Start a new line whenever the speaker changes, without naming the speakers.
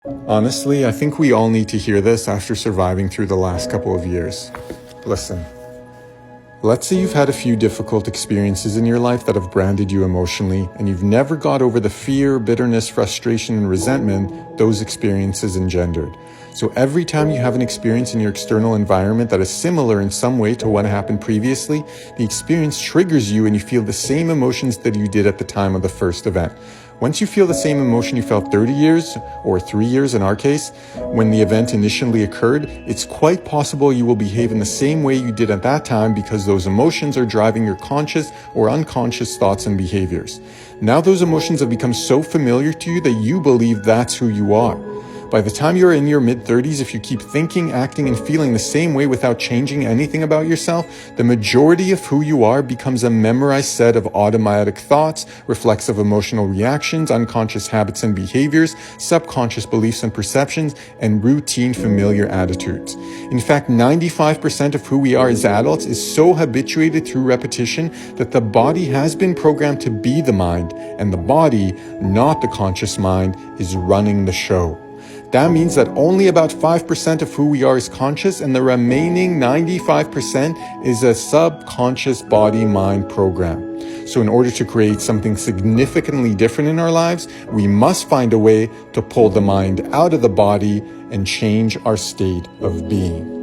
Honestly, I think we all need to hear this after surviving through the last couple of years. Listen. Let's say you've had a few difficult experiences in your life that have branded you emotionally, and you've never got over the fear, bitterness, frustration, and resentment those experiences engendered. So every time you have an experience in your external environment that is similar in some way to what happened previously, the experience triggers you and you feel the same emotions that you did at the time of the first event. Once you feel the same emotion you felt 30 years, or 3 years in our case, when the event initially occurred, it's quite possible you will behave in the same way you did at that time because those emotions are driving your conscious or unconscious thoughts and behaviors. Now those emotions have become so familiar to you that you believe that's who you are. By the time you're in your mid-30s, if you keep thinking, acting, and feeling the same way without changing anything about yourself, the majority of who you are becomes a memorized set of automatic thoughts, reflexive emotional reactions, unconscious habits and behaviors, subconscious beliefs and perceptions, and routine familiar attitudes. In fact, 95% of who we are as adults is so habituated through repetition that the body has been programmed to be the mind, and the body, not the conscious mind, is running the show. That means that only about 5% of who we are is conscious, and the remaining 95% is a subconscious body-mind program. So in order to create something significantly different in our lives, we must find a way to pull the mind out of the body and change our state of being.